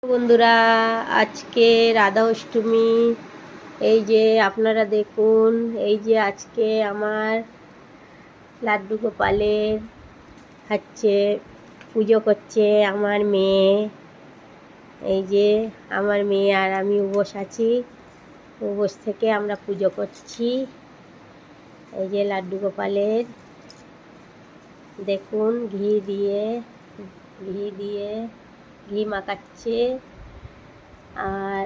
বন্ধুরা, আজকে রাধা অষ্টমী। এই যে আপনারা দেখুন, এই যে আজকে আমার লাড্ডু গোপালের হচ্ছে পুজো করছে আমার মেয়ে। এই যে আমার মেয়ে আর আমি উপোস আছি, উপোস থেকে আমরা পুজো করছি। এই যে লাড্ডু গোপালের দেখুন, ঘি দিয়ে ঘি মাখাচ্ছে। আর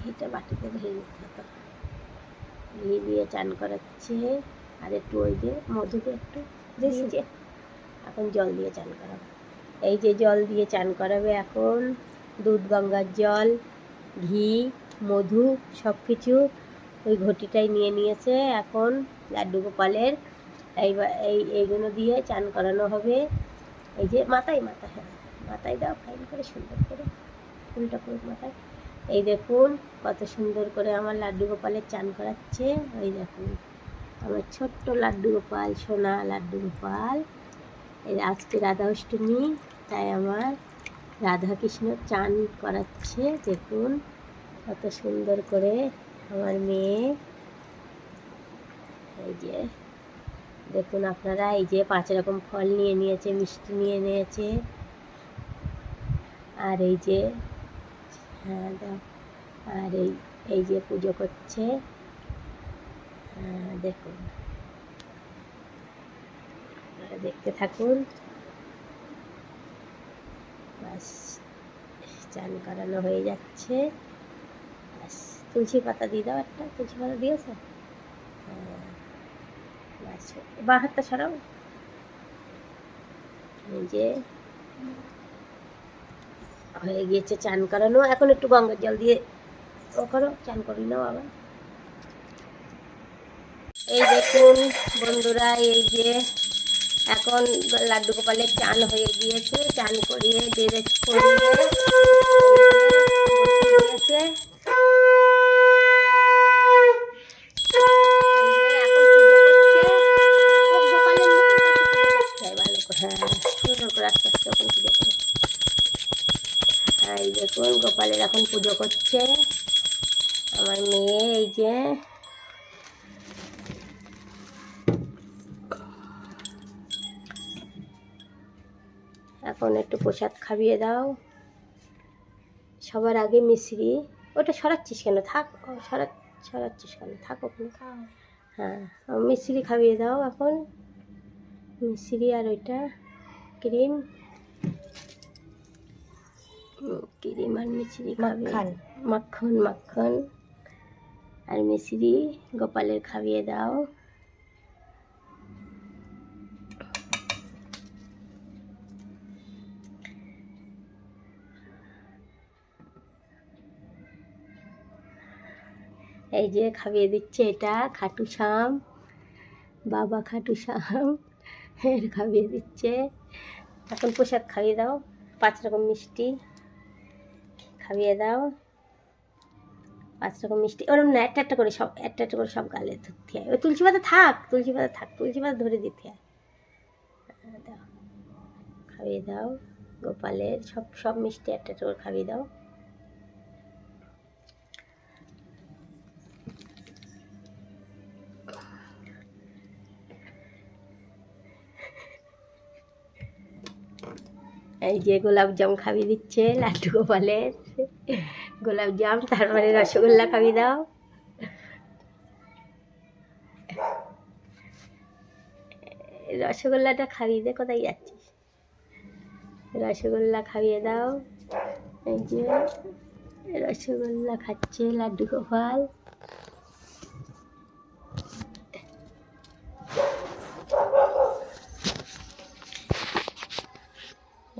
ঘিটা বাটিতে ধরে দিতে হবে, ঘি দিয়ে চান করাচ্ছে। আর একটু ওই যে মধুকে একটু দিয়েছে, এখন জল দিয়ে চান করাবে। এই যে জল দিয়ে চান করাবে এখন, দুধ গঙ্গার জল, ঘি, মধু সব কিছু ওই ঘটিটাই নিয়ে নিয়েছে। এখন লাড্ডু গোপালের এইগুলো দিয়ে চান করানো হবে। এই যে মাথায় হ্যাঁ, মাথায় দাও ফাইন করে, সুন্দর করে ফুলটা পুরো মাথায়। এই দেখুন কত সুন্দর করে আমার লাড্ডু গোপালের চান করাচ্ছে। ওই দেখুন আমার ছোট্ট লাড্ডু গোপাল, সোনা লাড্ডু গোপাল। এই আজকে রাধা অষ্টমী, তাই আমার রাধা কৃষ্ণ চান করাচ্ছে। দেখুন কত সুন্দর করে আমার মেয়ে। এই যে দেখুন আপনারা, এই যে 5 রকম ফল নিয়ে নিয়েছে, মিষ্টি নিয়ে নিয়েছে। আর এই যে হ্যাঁ দাও, আর এই যে পুজো করছে। দেখুন আপনারা দেখতে থাকুন। বাস চান করানো হয়ে যাচ্ছে। বাস তুলসী পাতা দিয়ে দাও, একটা তুলসী পাতা দিয়েছে। বাস বাঁ হাতটা সরাও। এই যে হয়ে গিয়েছে চান করানো। এখন একটু গঙ্গার জল দিয়ে ও করো, চান করি নাও আবার। এই দেখুন বন্ধুরা, এই যে এখন লাড্ডু গোপালের চান হয়ে গিয়েছে। চান করিয়ে ডেরেক্ট করিয়ে দিয়েছে। এই দেখুন গোপালের এখন পুজো করছে আমার মেয়ে। এই যে এখন একটু প্রসাদ খাইয়ে দাও। সবার আগে মিশ্রি, ওটা সরাচ্ছিস কেন, থাক সরাচ্ছিস কেন, থাক ওখানে। হ্যাঁ মিশ্রি খাইয়ে দাও এখন, মিশ্রি আর ওইটা ক্রিম আর মিশ্রি খাবে। মাখন আর মিশ্রি গোপালের খাইয়ে দাও। এই যে খাইয়ে দিচ্ছে, এটা খাটু শ্যাম, বাবা খাটু শ্যাম এর খাইয়ে দিচ্ছে। এখন প্রসাদ খাইয়ে দাও, 5 রকম মিষ্টি খাইয়ে দাও। 5 রকম মিষ্টি ওরম না, একটা করে সব গালে ধরতে হয়। ওই তুলসী পাতা থাক, তুলসী পাতা ধরে দিতে হয়। দাও, খাইয়ে দাও গোপালের সব মিষ্টি একটা করে খাইয়ে দাও। এই যে গোলাপ জাম খাইয়ে দিচ্ছে লাড্ডু গোপালের, গোলাপ জাম, তারপরে রসগোল্লা খাইয়ে দাও। রসগোল্লাটা খাইয়ে দে, কোথায় যাচ্ছিস, রসগোল্লা খাইয়ে দাও। এই যে রসগোল্লা খাচ্ছে লাড্ডু গোপাল।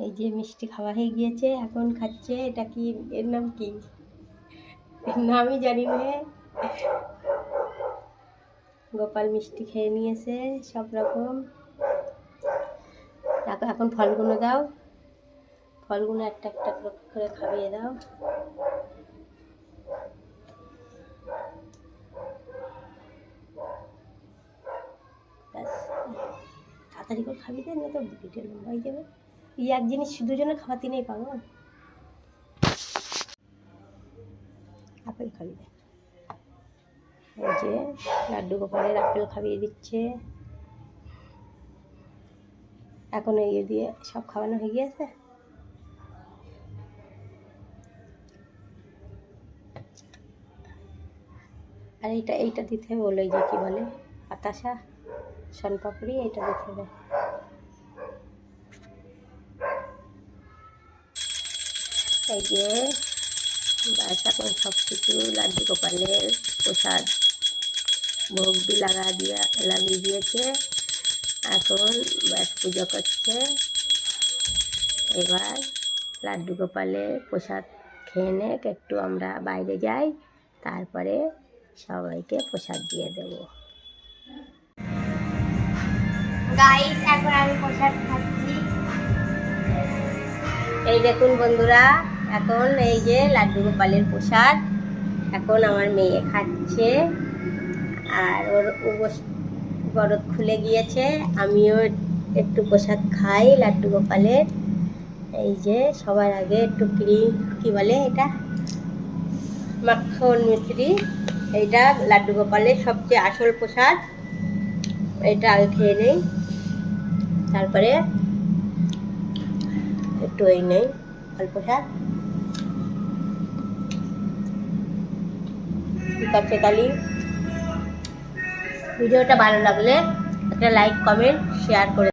এই যে মিষ্টি খাওয়া হয়ে গিয়েছে, এখন খাচ্ছে। এটা কি, এর নাম কি, এর নামই জানি না। গোপাল মিষ্টি খেয়ে নিয়েছে সব রকম। এখন ফলগুলো দাও, ফলগুলো একটা করে খাইয়ে দাও। তাড়াতাড়ি করে খাবি দে, না তো ভিডিও লম্বা হয়ে যাবে। এই এক জিনিস দুজনে খাওয়াতে নেই পাগল। খাবি না। এই যে লাড্ডু গোপালের আপেল খাইয়ে দিচ্ছে। এখন এই দিয়ে সব খাওয়ানো হয়ে গিয়েছে। আর এইটা দিতে হবে, ওই যে কী বলে বাতাসা শনপাপড়ি, এটা দিতে হবে। এই যে ব্যাস এখন সব কিছু লাড্ডু গোপালের প্রসাদ ভোগ भी লাগিয়ে দিয়েছে। এখন ব্যাস পুজো করছে। এবার লাড্ডু গোপালের প্রসাদ খেয়ে নে, একটু আমরা বাইরে যাই, তারপরে সবাইকে প্রসাদ দিয়ে দেব। গাইস এখন আমি প্রসাদ খাচ্ছি। এই দেখুন বন্ধুরা, এখন এই যে লাড্ডু গোপালের প্রসাদ এখন আমার মেয়ে খাচ্ছে। আর ওর বরদ খুলে গিয়েছে, আমিও একটু প্রসাদ খাই লাড্ডু গোপালের। এই যে সবার আগে একটু কি বলে এটা মাখন মিশ্রি, এইটা লাড্ডু গোপালের সবচেয়ে আসল প্রসাদ। এটা আগে খেয়ে নেই, তারপরে একটু এই নেই ফল প্রসাদ। ঠিক আছে, তাহলে ভিডিওটা ভালো লাগলে একটা লাইক কমেন্ট শেয়ার করে